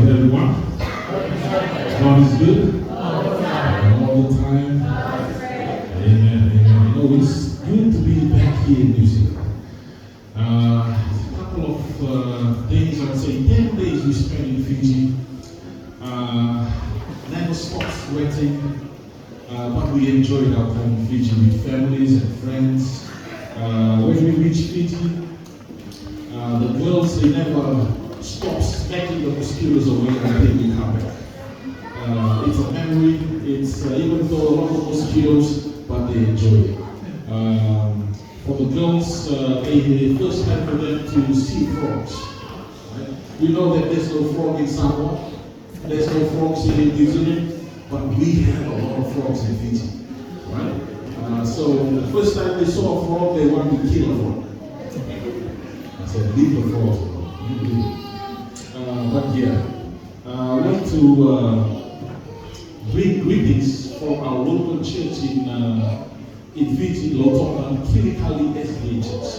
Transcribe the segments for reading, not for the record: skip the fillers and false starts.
morning, everyone. God is good all the time. Amen. Amen. You know, it's good to be back here in New Zealand. A couple of days, I would say 10 days we spent in Fiji. Never stopped sweating, but we enjoyed our time in Fiji with families and friends. When we reached Fiji, the girls, they never stop smacking the mosquitoes away until we come back. It's a memory. It's even though a lot of mosquitoes, but they enjoy it. For the girls, they first had for them to see frogs. Right? You know that there's no frog in Samoa, there's no frogs in New Zealand, but we have a lot of frogs in Fiji. Right? So the first time they saw a frog, they wanted to kill a frog. I said, leave the frogs alone. But yeah, I want to bring greetings from our local church in Fiji, Laweloa, Kilikali SDA Church.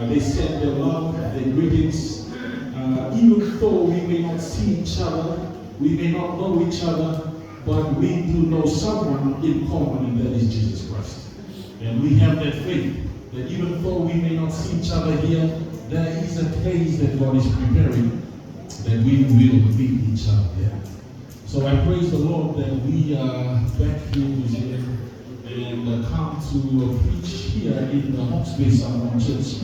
They send their love, their greetings, even though we may not see each other, we may not know each other, but we do know someone in common, and that is Jesus Christ. And we have that faith that even though we may not see each other here, there is a place that God is preparing that we will meet each other there. So I praise the Lord that we are back here in New Zealand and come to preach here in the Hawke's Bay Samoan Church.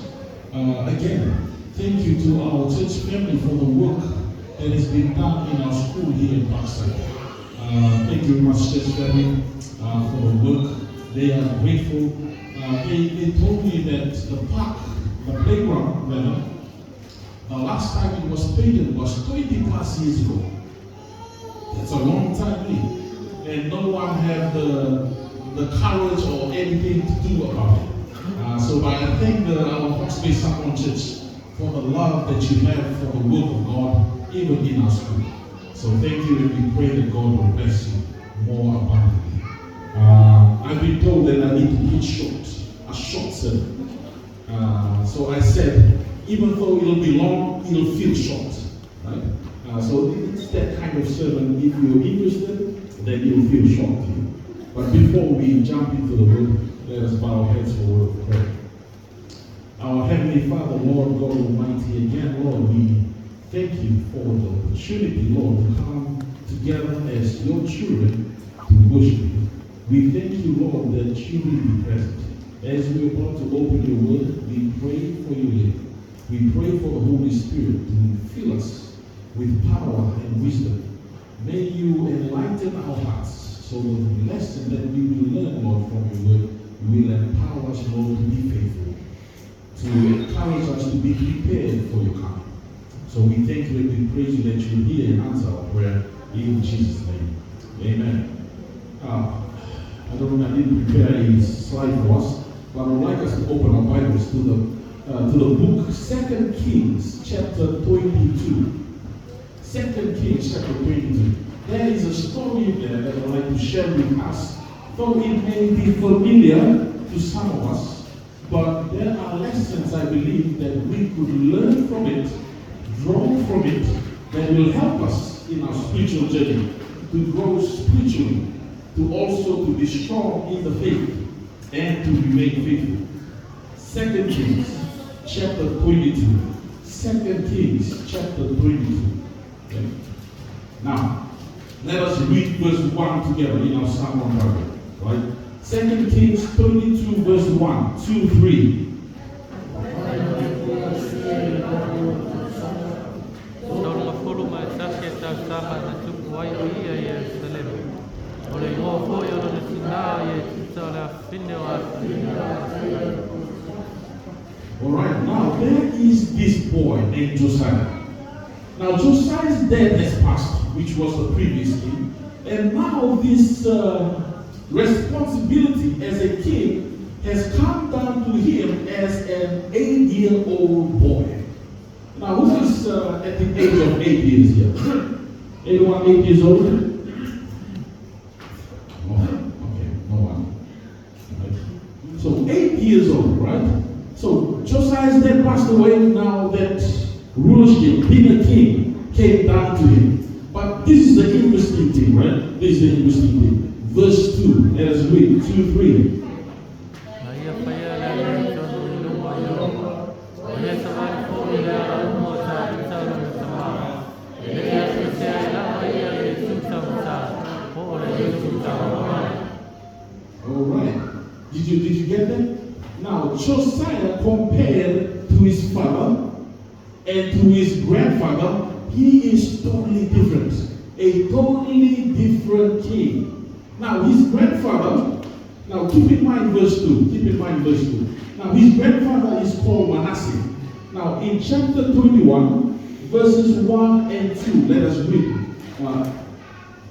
Again, thank you to our church family for the work that has been done in our school here in Parkside. Thank you very much, church family, for the work. They are grateful. They told me that the park, the playground, rather, the last time it was painted was 20 plus years ago. That's a long time, and no one had the courage or anything to do about it. So I thank our Hawke's Bay Samoan Church for the love that you have for the work of God, even in our school. So thank you, and we pray that God will bless you more abundantly. I've been told that I need to preach a short sermon. So I said, even though it'll be long, it'll feel short, right? So it's that kind of sermon. If you're interested, then it'll feel short to you. But before we jump into the word, let us bow our heads for a word of prayer. Our Heavenly Father, Lord God Almighty, again, Lord, we thank you for the opportunity, Lord, to come together as your children to worship you. We thank you, Lord, that you will be present. As we're about to open your word, we pray for your living. We pray for the Holy Spirit to fill us with power and wisdom. May you enlighten our hearts so that the lesson that we will learn, Lord, from your word will empower us, Lord, to be faithful, to encourage us to be prepared for your coming. So we thank you and we praise you that you hear and answer our prayer in Jesus' name. Amen. I didn't prepare a slide for us, but I would like us to open our Bibles to the book 2 Kings chapter 22. 2 Kings chapter 22. There is a story in there that I'd like to share with us, though it may be familiar to some of us, but there are lessons I believe that we could learn from it, draw from it, that will help us in our spiritual journey, to grow spiritually, to also to be strong in the faith, and to remain faithful. 2 Kings chapter 22. 2 Kings chapter 22. Okay. Now, let us read verse 1 together in our Samoan Bible. Right? 2 Kings 22 verse 1, 2, 3. Alright, now there is this boy named Josiah. Now Josiah's death has passed, which was the previous king, and now this responsibility as a king has come down to him as an 8-year-old boy. Now who is at the age of 8 years here? Anyone 8 years old? Okay, no one. Right. So 8 years old, right? So Josiah's death passed away. Now that rulership, being a king, came down to him. But this is the interesting thing, right? This is the interesting thing. Verse 2, let us read 2, 3. Alright. Did you get that? Now, Josiah compared to his father and to his grandfather, he is totally different. A totally different king. Now, his grandfather, now keep in mind verse 2. Keep in mind verse 2. Now, his grandfather is called Manasseh. Now, in chapter 21, verses 1 and 2, let us read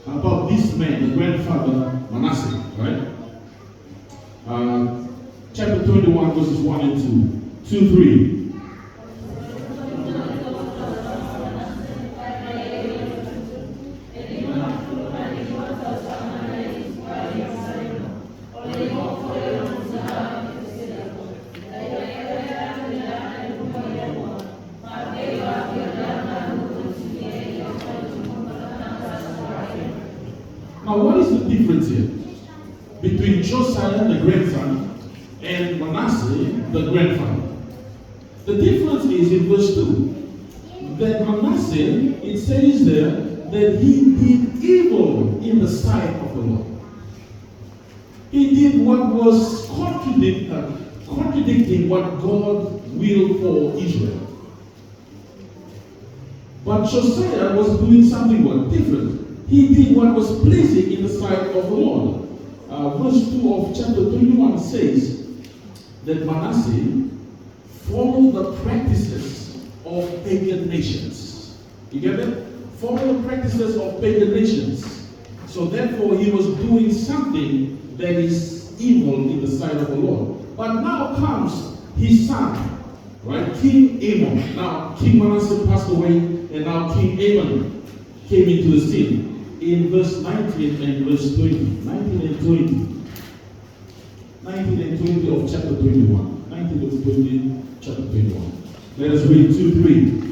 about this man, the grandfather Manasseh, right? Chapter 21, verses 1 and 2. 2, 3. Now, what is the difference here between Josiah, the grandson, and Manasseh, the grandfather? The difference is in verse 2 that Manasseh, it says there that he did evil in the sight of the Lord. He did what was contradicting what God willed for Israel. But Josiah was doing something different. He did what was pleasing in the sight of the Lord. Verse 2 of chapter 21 says that Manasseh followed the practices of pagan nations. You get it? Follow the practices of pagan nations. So therefore he was doing something that is evil in the sight of the Lord. But now comes his son, right? King Amon. Now King Manasseh passed away, and now King Amon came into the scene. In verse 19 and verse 20. 19 and 20. 19 and 20 of chapter 21. 19 and 20, chapter 21. Let us read 2, 3.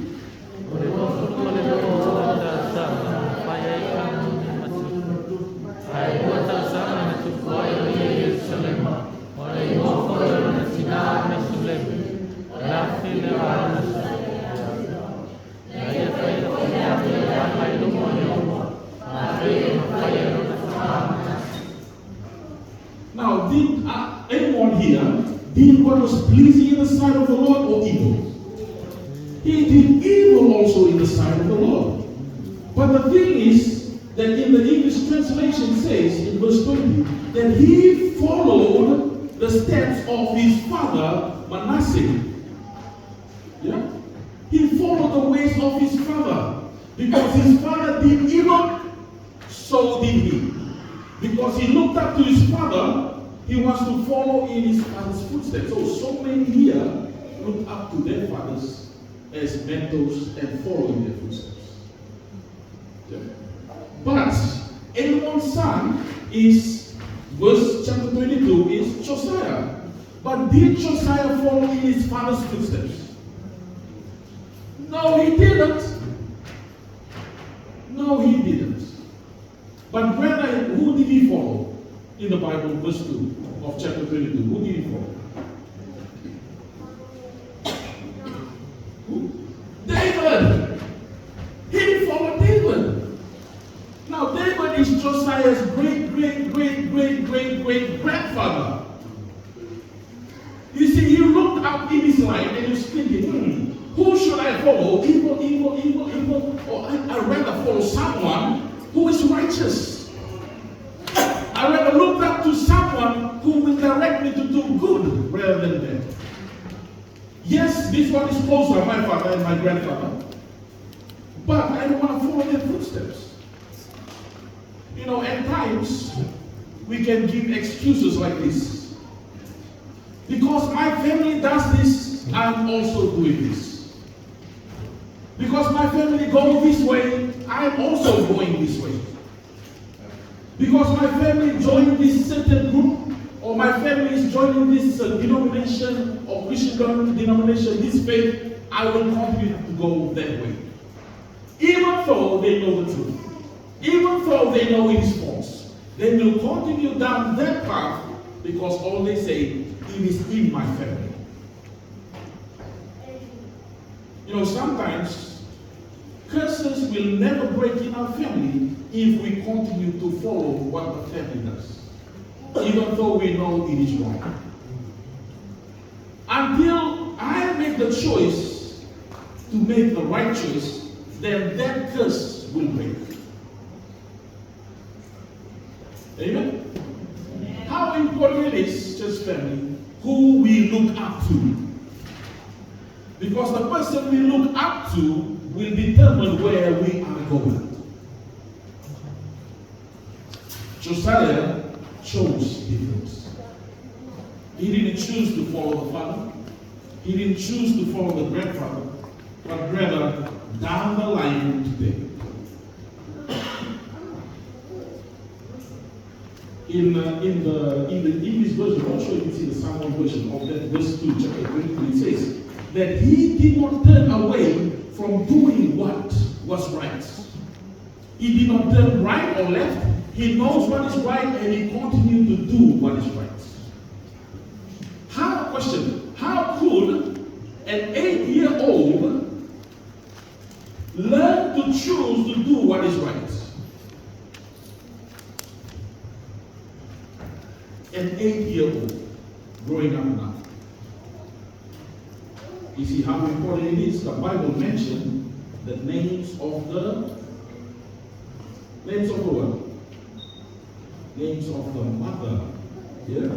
Now, did anyone here did what was pleasing in the sight of the Lord or evil? He did evil also in the sight of the Lord. But the thing is that in the English translation says in verse 20 that he followed the steps of his father Manasseh. Yeah? He followed the ways of his father. Because his father did evil, so did he. Because he looked up to his father, he wants to follow in his father's footsteps. So many here look up to their fathers as mentors and following their footsteps. Yeah. But Amon's son is, verse chapter 22, is Josiah. But did Josiah follow in his father's footsteps? No, he didn't. No, he didn't. But who did he follow? In the Bible, verse 2 of chapter 22. Who did he follow? Who? David! He followed David. Now, David is Josiah's great grandfather. You see, he looked up in his life and he was thinking, who should I follow? Evil. Or I'd rather follow someone who is righteous. I rather look up to someone who will direct me to do good rather than bad. Yes, this one is closer, my father and my grandfather. But I don't want to follow their footsteps. You know, at times, we can give excuses like this. Because my family does this, I'm also doing this. Because my family goes this way, I'm also going this way. Because my family joined this certain group, or my family is joining this denomination or Christian denomination, this faith, I will continue to go that way. Even though they know the truth. Even though they know it is false, they will continue down that path because all they say, it is in my family. You know, sometimes curses will never break in our family if we continue to follow what the family does, even though we know it is wrong. Until I make the choice to make the right choice, then that curse will break. Amen? How important it is, church family, who we look up to. Because the person we look up to will determine where we are going. Josiah chose difference. He didn't choose to follow the father. He didn't choose to follow the grandfather, but rather down the line today. In the English version, also you can see the Samuel version of that verse 2, chapter 23, it says that he did not turn away from doing what was right. He did not turn right or left. He knows what is right and he continued to do what is right. How could an 8-year-old learn to choose to do what is right? An 8-year-old growing up now. You see how important it is? The Bible mentioned the names of the what? Names of the mother. Yeah?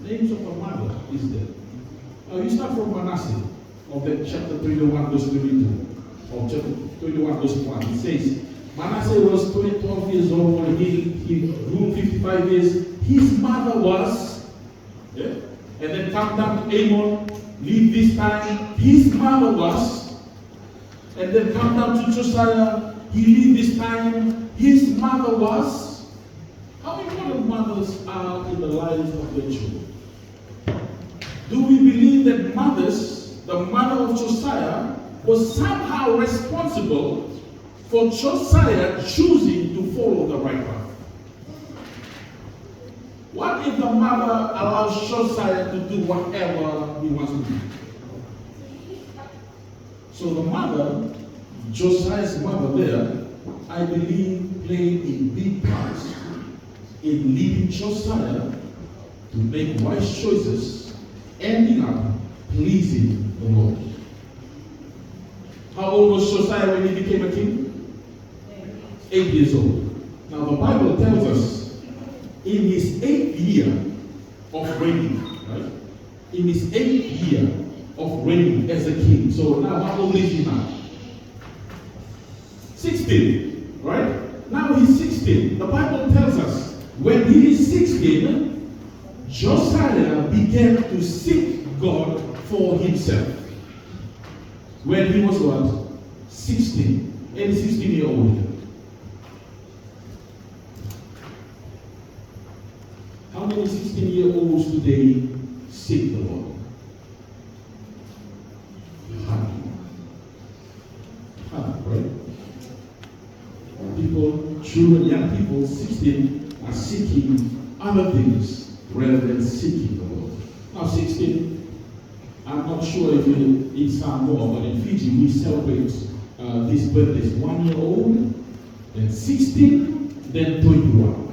Names of the mother is there. Now you start from Manasseh of that chapter 21 verse 22. Or chapter 21 verse 1. It says, Manasseh was 12 years old, he ruled 55 years. His mother was, yeah? And then come down to Amon, leave this time. His mother was, and then come down to Josiah, he leave this time. His mother was. How important mothers are in the lives of their children? Do we believe that mothers, the mother of Josiah, was somehow responsible for Josiah choosing to follow the right path? What if the mother allows Josiah to do whatever he wants to do? So the mother, Josiah's mother there, I believe played a big part in leading Josiah to make wise choices, ending up pleasing the Lord. How old was Josiah when he became a king? 8 years old. Now the Bible tells us in his 8th year of reigning, right? In his 8th year of reigning as a king. So now how old is he now? 16, right? Now he's 16. The Bible tells us when he is 16, Josiah began to seek God for himself. When he was what? 16. Any 16-year-old. How many 16-year-olds today seek the Lord? Right? People, children, young people, 16 are seeking other things rather than seeking the Lord. Now 16, I'm not sure if in Samoa, but in Fiji we celebrate these birthdays. 1 year old, then 16, then 21.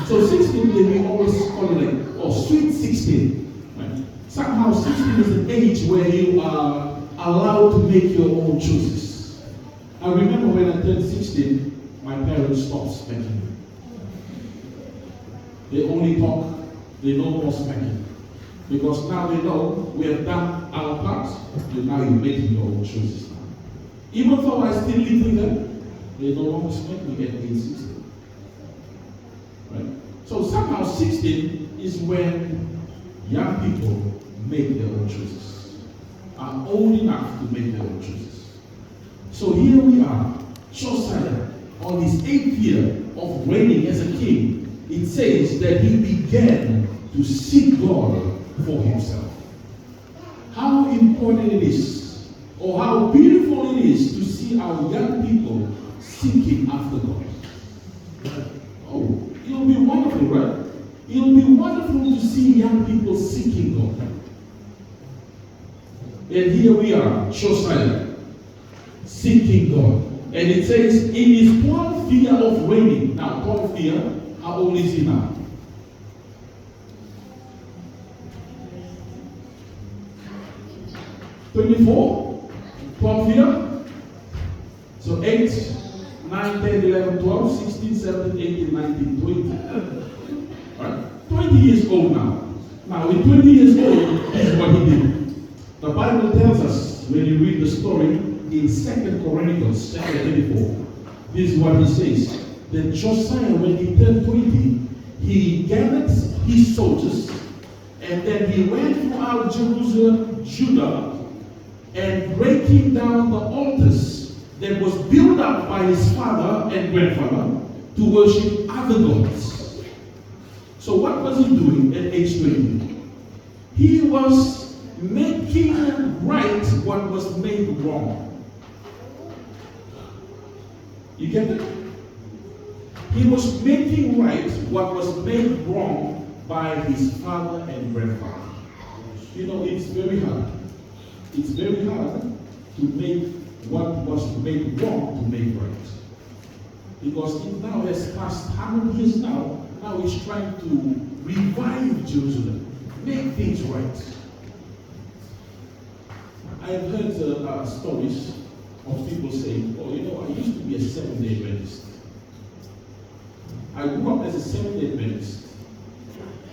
So 16, we always call it like, oh, sweet 16. Right? Somehow 16 is an age where you are allowed to make your own choices. I remember when I turned 16, my parents stopped spanking me. They only talk, they no more spanking. Because now they know we have done our part, and now you're making your own choices now. Even though I still live with them, they no longer spank me at age 16. Right? So somehow 16 is when young people make their own choices, are old enough to make their own choices. So here we are, Josiah, on his 8th year of reigning as a king, it says that he began to seek God for himself. How important it is, or how beautiful it is to see our young people seeking after God. Oh, it'll be wonderful, right? It'll be wonderful to see young people seeking God. And here we are, Josiah, seeking God. And it says, in his 12th year of reigning. Now, 12th year, how old is he now? $24? 12th year? So 8, 9, 10, 11, 12, 16, 17, 18, 19, 20. Right? 20 years old now. Now, with 20 years old, this is what he did. The Bible tells us, when you read the story in 2 Chronicles chapter 34, this is what he says. That Josiah, when he turned 20, he gathered his soldiers, and then he went throughout Jerusalem, Judah, and breaking down the altars that was built up by his father and grandfather to worship other gods. So what was he doing at age 20? He was making right what was made wrong. You get it? He was making right what was made wrong by his father and grandfather. You know, it's very hard. It's very hard to make what was made wrong to make right. Because it now has passed 100 years now he's trying to revive Jerusalem, make things right. I've heard stories of people saying, oh, you know, I used to be a Seventh-day Adventist. I grew up as a Seventh-day Adventist.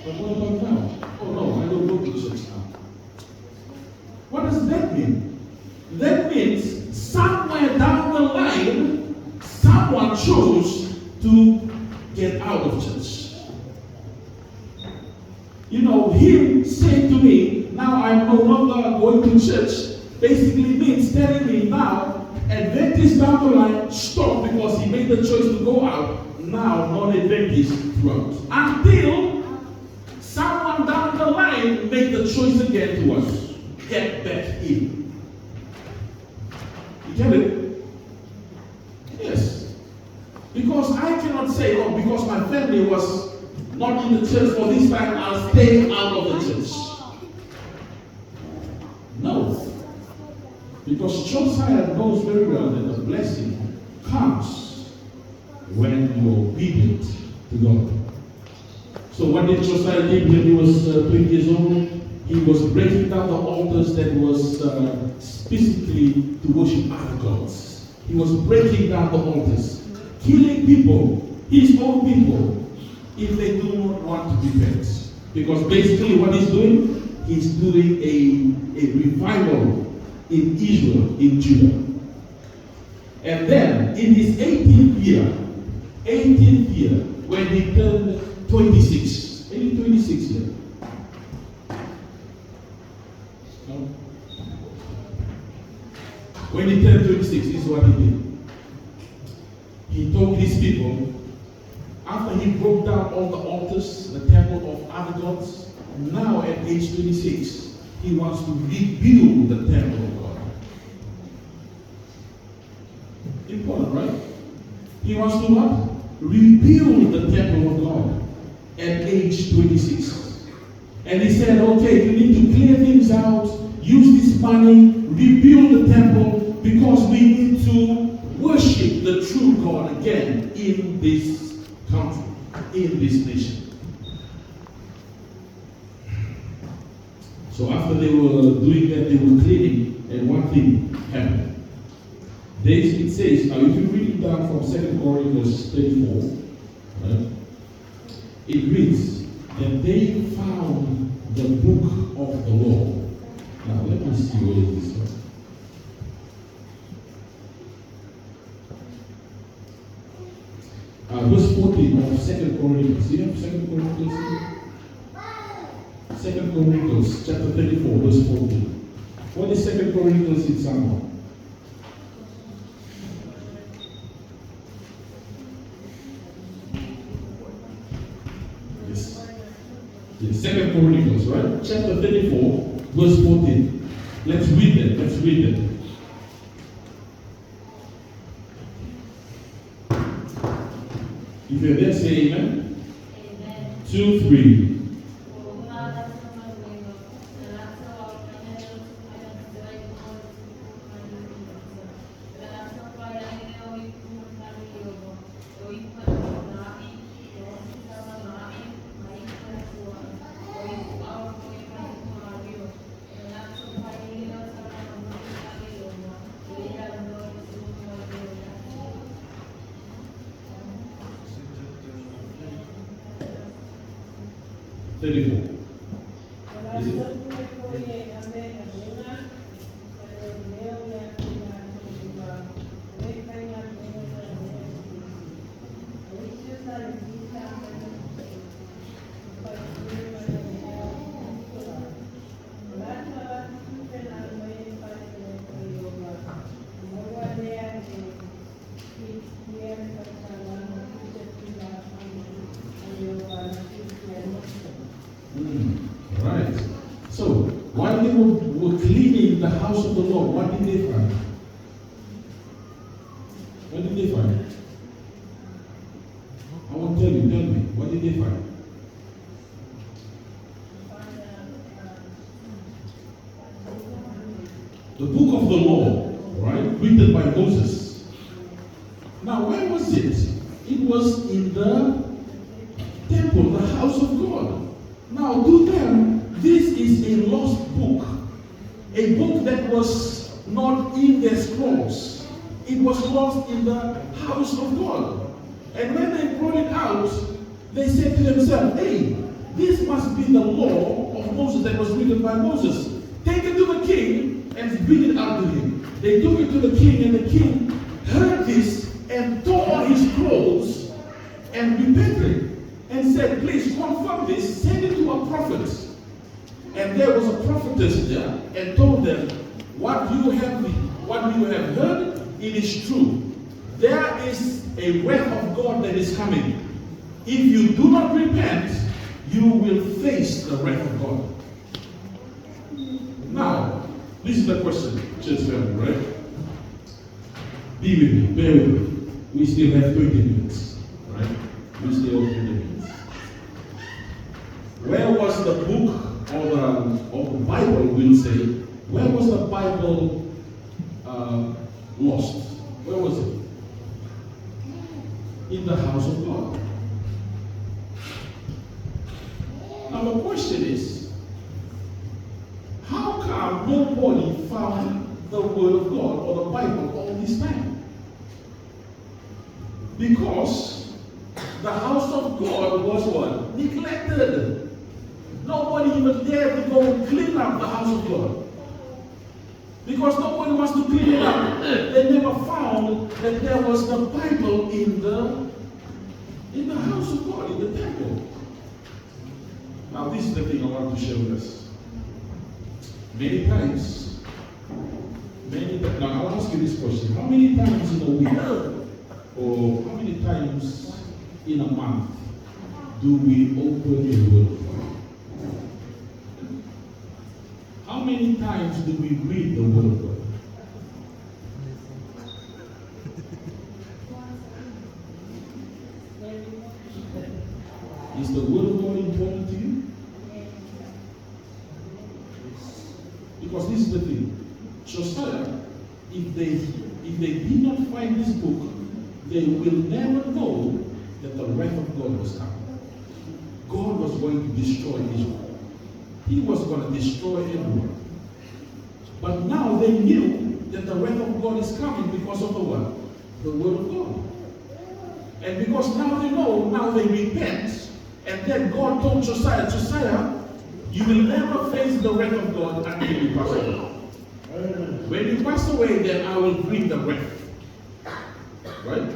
But what about now? Oh no, I don't go to church now. What does that mean? That means somewhere down the line, someone chose to get out of church. You know, him saying to me, now I'm no longer going to church, basically means telling me now, Adventist down the line, stop, because he made the choice to go out. Now, non-Adventist throughout. Until someone down the line made the choice again to us. Get back in. You get it? Yes. Because I cannot say, oh, because my family was not in the church for this time, I'll stay out of the church. No. Because Josiah knows very well that the blessing comes when you are obedient to God. So what did Josiah do when he was 20 years old? He was breaking down the altars that was specifically to worship other gods. He was breaking down the altars, killing people, his own people, if they do not want to repent. Because basically what he's doing a revival in Israel, in Judah. And then in his 18th year, when he turned 26, any 26 years. No? When he turned 26, this is what he did. He told his people, after he broke down all the altars, the temple of other gods, now at age 26, he wants to rebuild the temple of God. Important, right? He wants to what? Rebuild the temple of God at age 26. And he said, okay, you need to clear things out, use this money, rebuild the temple, because we need to worship the true God again in this country, in this nation. So after they were doing that, they were cleaning, and one thing happened. It says, now if you read it down from 2 Chronicles 34, right, it reads that they found the book of the law. Now let me see what is this one. Verse 14 of 2 Chronicles. You have 2 Chronicles? 2 Chronicles chapter 34, verse 14. What is 2 Chronicles in Samoa? Yes, 2 Chronicles, right? Chapter 34, verse 14. Let's read that. If you're there, say amen. Amen. 2, 3. Right. So, while they were cleaning the house of the Lord, what did they find? What did they find? I won't tell you, tell me. What did they find? The book of the law, right? Written by Moses. Now, where was it? It was in the temple, the house of God. Now, to them, this is a lost book. A book that was not in their scrolls. It was lost in the house of God. And when they brought it out, they said to themselves, hey, this must be the law of Moses that was written by Moses. Take it to the king and bring it out to him. They took it to the king, and the king heard this and tore his clothes and repented and said, please confirm this, send it to a prophet. And there was a prophetess there and told them, what you have heard, it is true. There is a wrath of God that is coming. If you do not repent, you will face the wrath of God. Now, this is the question, church family, right? Be with me, bear with me. We still have 20 minutes, right? We still have 20 minutes. Where was the book or the Bible, we'll say, where was the Bible lost? Where was it? In the house of God. Now the question is, how come nobody found the Word of God or the Bible all this time? Because the house of God was what? Neglected. Nobody even dared to go and clean up the house of God. Because nobody wants to clean it up. They never found that there was the Bible in the house of God, in the temple. Now this is the thing I want to share with us. Many times, now I'll ask you this question. How many times in a week, or how many times in a month do we open the Word of God? How many times do we read the Word of God? Is the Word of God important to you? Because this is the thing. Josiah, if they did not find this book, they will never know that the wrath of God was coming. God was going to destroy Israel. He was going to destroy everyone. But now they knew that the wrath of God is coming because of the what? The Word of God. And because now they know, now they repent, and then God told Josiah, Josiah, you will never face the wrath of God until you pass away. When you pass away, then I will bring the wrath. Right?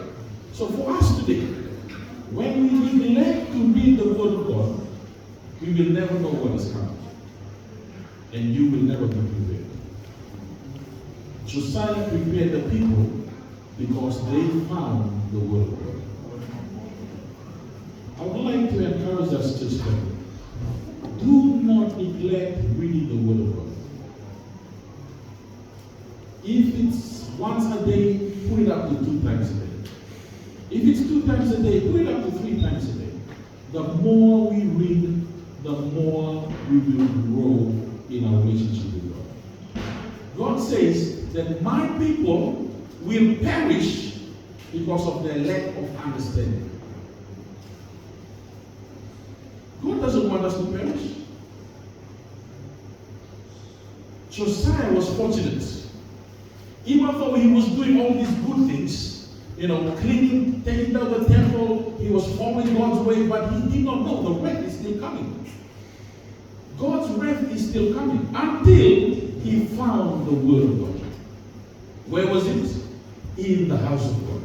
So for us today, when we neglect to read the Word of God, we will never know what is coming. And you will never be prepared. Josiah prepared the people because they found the Word of God. I would like to encourage us to study. Do not neglect reading the Word of God. If it's once a day, put it up to 2 times a day. If it's 2 times a day, put it up to 3 times a day. The more we read, the more we will grow in our relationship with God. God says that my people will perish because of their lack of understanding. God doesn't want us to perish. Josiah was fortunate. Even though he was doing all these good things, cleaning, taking down the temple, he was following God's way, but he did not know the wrath is still coming. God's wrath is still coming until he found the word of God. Where was it? In the house of God.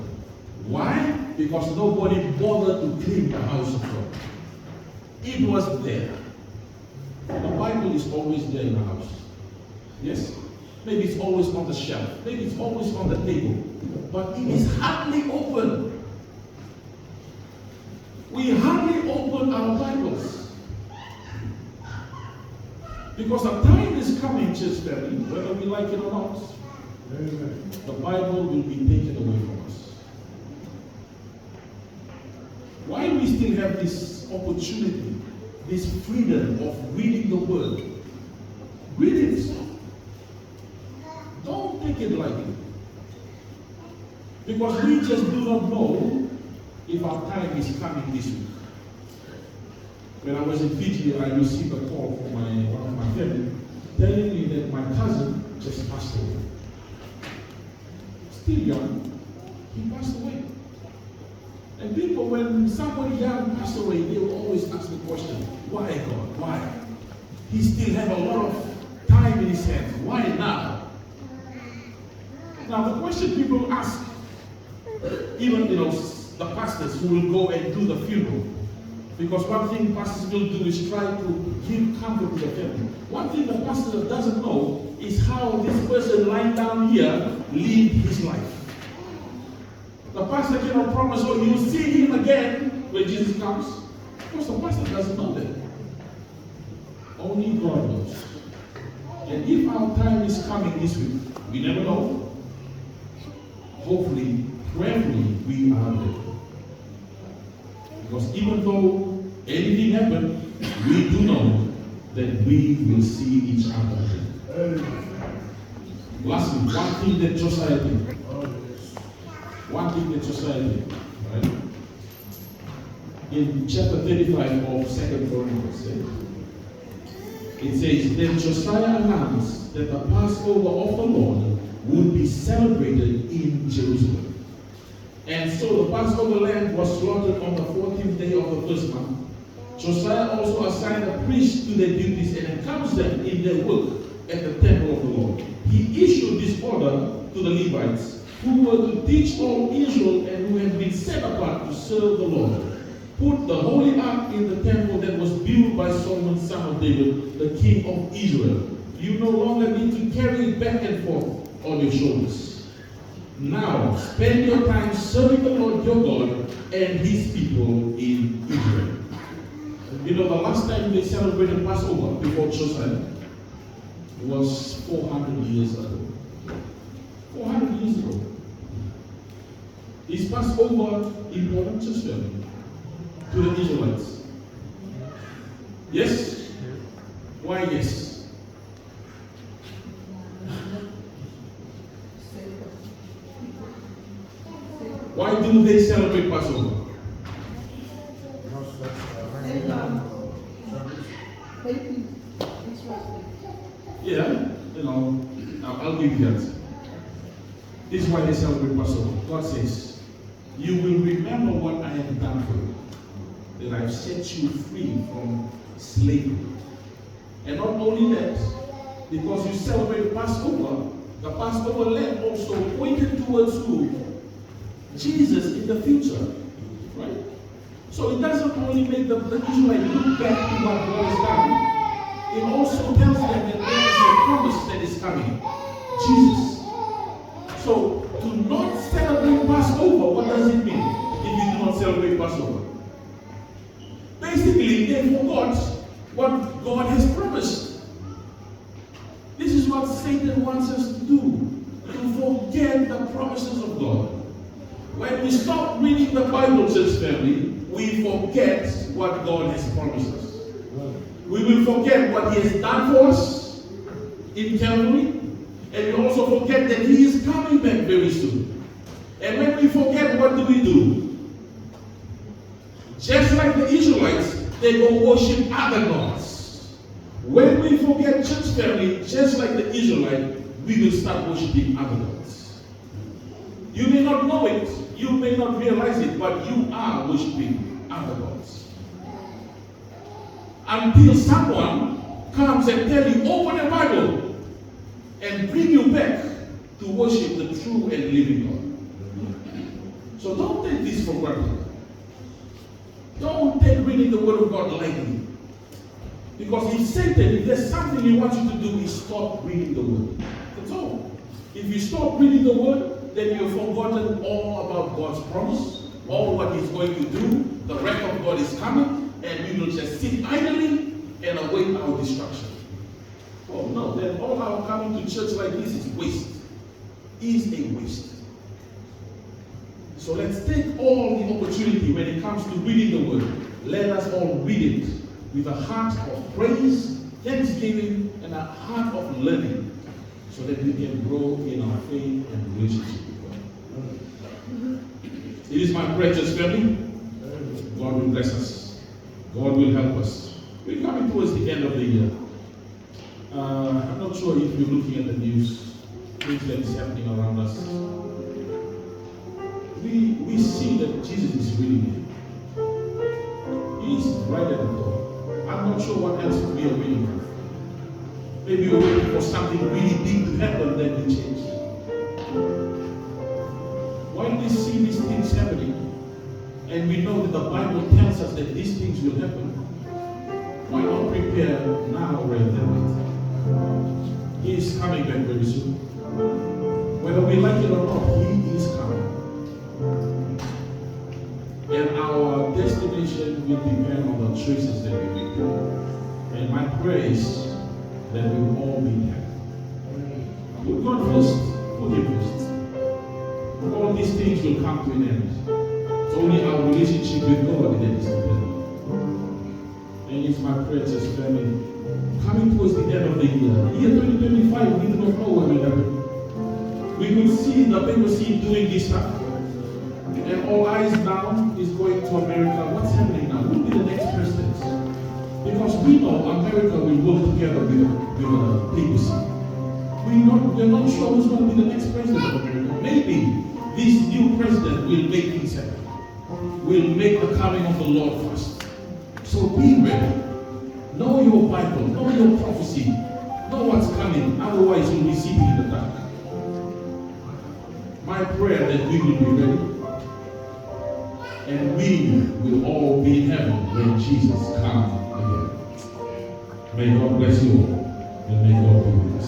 Why? Because nobody bothered to clean the house of God. It was there. The Bible is always there in the house. Yes? Maybe it's always on the shelf. Maybe it's always on the table. But it is hardly open. We hardly open our Bibles. Because the time is coming, church family, whether we like it or not. Amen. The Bible will be taken away from us. Why we still have this opportunity, this freedom of reading the Word? Read it. Don't take it lightly. Because we just do not know if our time is coming this week. When I was in Fiji, I received a call from one of my family telling me that my cousin just passed away. Still young, he passed away. And people, when somebody young passed away, they will always ask the question, why God? Why? He still have a lot of time in his hands. Why now? Now the question people ask, even the pastors who will go and do the funeral, because one thing pastors will do is try to give comfort to the family. One thing the pastor doesn't know is how this person lying down here lived his life. The pastor cannot promise, you will see him again when Jesus comes. Because the pastor doesn't know that. Only God knows. And if our time is coming this week, we never know. Hopefully, prayerfully, we are there. Because even though anything happened, we do know that we will see each other again. Lastly, one thing that Josiah did. One thing that Josiah did. Right? In chapter 35 of 2 Chronicles, it says, then Josiah announced that the Passover of the Lord would be celebrated in Jerusalem. And so the Passover lamb was slaughtered on the 14th day of the first month. Josiah also assigned the priests to their duties and encouraged them in their work at the temple of the Lord. He issued this order to the Levites, who were to teach all Israel and who had been set apart to serve the Lord. Put the holy ark in the temple that was built by Solomon, son of David, the king of Israel. You no longer need to carry it back and forth on your shoulders. Now, spend your time serving the Lord your God and his people in Israel. The last time they celebrated Passover before Josiah was 400 years ago. 400 years ago. Is Passover important to them, to the Israelites? Yes? Why yes? Why do they celebrate Passover? Yeah, I'll give you that. This is why they celebrate Passover. God says, you will remember what I have done for you, that I have set you free from slavery. And not only that, because you celebrate Passover, the Passover lamb also pointed towards who? Jesus in the future, right? So it doesn't only make the Israelites look back to what God has done, it also tells them that there is a promise that is coming, Jesus. So to not celebrate Passover, what does it mean if you do not celebrate Passover? Basically, they forgot what God has promised. This is what Satan wants us to do, to forget the promises of God. When we stop reading the Bible, church family, we forget what God has promised us. We will forget what He has done for us in Calvary, and we also forget that He is coming back very soon. And when we forget, what do? Just like the Israelites, they go worship other gods. When we forget, church family, just like the Israelites, we will start worshiping other gods. You may not know it, you may not realize it, but you are worshiping other gods. Until someone comes and tells you, open the Bible, and bring you back to worship the true and living God. So don't take this for granted. Don't take reading the Word of God lightly. Because if Satan, if there's something he wants you to do, is stop reading the Word. That's all. If you stop reading the Word, then you've forgotten all about God's promise, all what He's going to do. The wrath of God is coming, and we will just sit idly and await our destruction. Oh no, then all our coming to church like this is waste. Is a waste. So let's take all the opportunity when it comes to reading the Word. Let us all read it with a heart of praise, thanksgiving, and a heart of learning, so that we can grow in our faith and relationship with God. It is my prayer, church family. God will bless us. God will help us. We're coming towards the end of the year. I'm not sure if you're looking at the news, things that is happening around us. We see that Jesus is really here. He is right at the door. I'm not sure what else we are waiting for. Maybe we're waiting for something really big to happen, then we change. While we see these things happening, and we know that the Bible tells us that these things will happen, why not prepare now rather than later? He is coming back very soon. Whether we like it or not, He is coming. And our destination will depend on the choices that we make. And my prayer is that we will all be there. Put God first, forgive first. All these things will come to an end. It's only our relationship with God that is dependent. And it's my prayer, church family, coming towards the end of the year 2025, we do not know what will happen. We will see the papacy doing this stuff. And all eyes now is going to America. What's happening now? Who will be the next president? Because we know America will work together with the papacy. We're not sure who's going to be the next president of America. Maybe this new president will make things happen. Will make the coming of the Lord first. So be ready. Know your Bible. Know your prophecy. Know what's coming. Otherwise you'll be sitting in the dark. My prayer that we will be ready. And we will all be in heaven when Jesus comes again. May God bless you all. And may God be with us.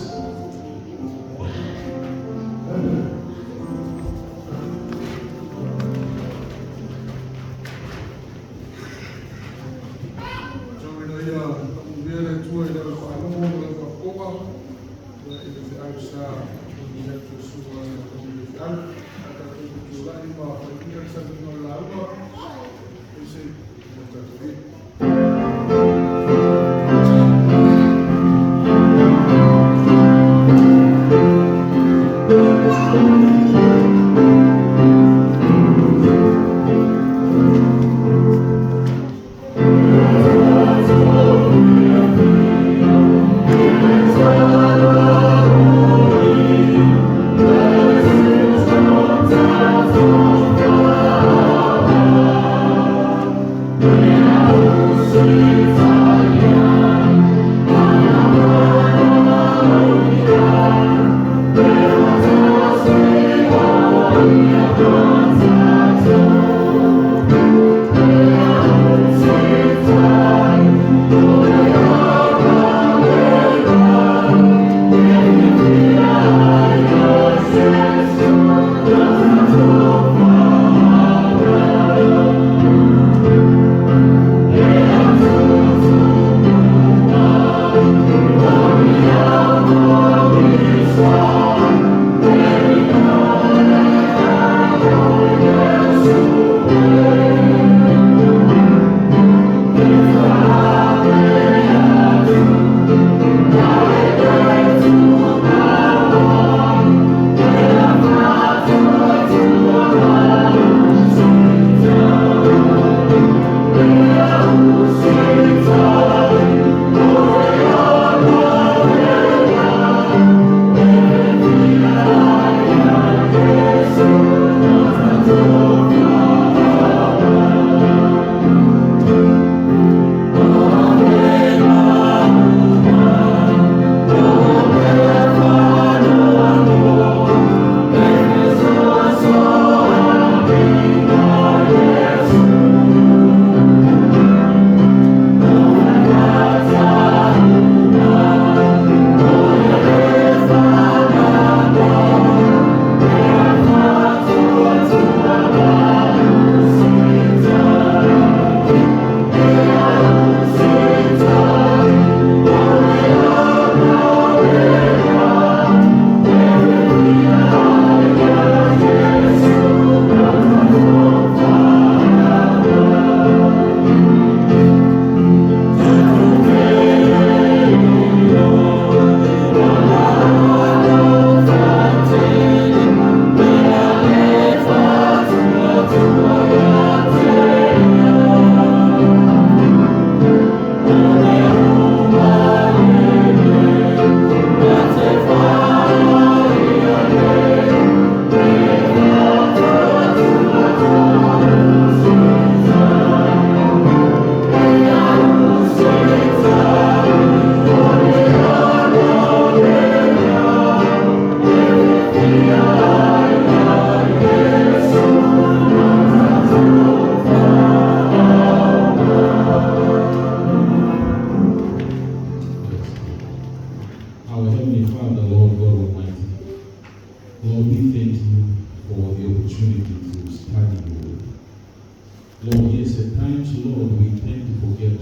Lord, yes, at times, Lord, we tend to forget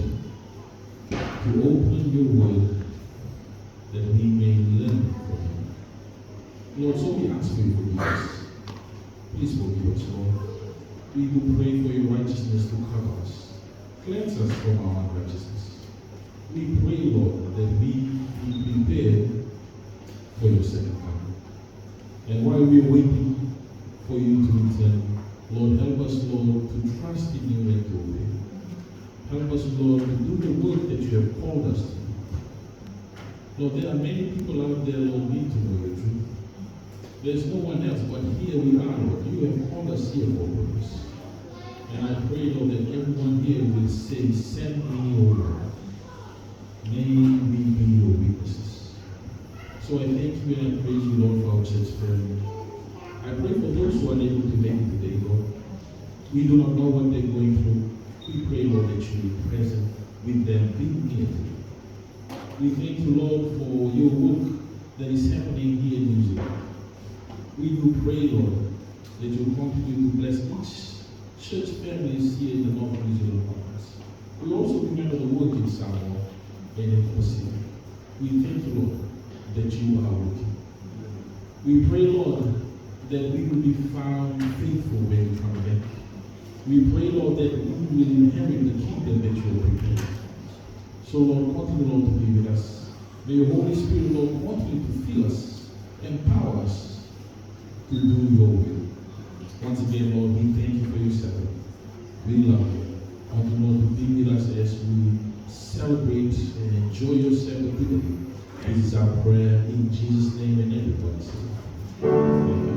to open your word that we may learn from you. Lord, so we ask for your forgiveness. Please forgive us, Lord. We do pray for your righteousness to cover us. Cleanse us from our unrighteousness. We pray, Lord, that we be prepared for your second coming. And while we are waiting for you to return, Lord, help us, Lord, to trust in you and your way. Help us, Lord, to do the work that you have called us to do. Lord, there are many people out there, Lord, need to know your truth. There's no one else, but here we are, Lord. You have called us here for a purpose. And I pray, Lord, that everyone here will say, send me, O Lord. May we be your witnesses. So I thank you and I praise you, Lord, for our church family. I pray for those who are able to make it today, Lord. We do not know what they're going through. We pray, Lord, that you be present with them, be near to them. We thank you, Lord, for your work that is happening here in New Zealand. We do pray, Lord, that you continue to bless each church families here in the North New Zealand province. We also remember the work in Samoa and in Mosese. We thank you, Lord, that you are working. We pray, Lord, that we will be found faithful when we come back. We pray, Lord, that we will inherit the kingdom that you have prepared. So, Lord, continue, Lord, to be with us. May your Holy Spirit, Lord, continue to fill us, empower us to do your will. Once again, Lord, we thank you for your Sabbath. We love you. Continue, Lord, to be with us as we celebrate and enjoy your Sabbath today. This is our prayer in Jesus' name, and everybody says, amen.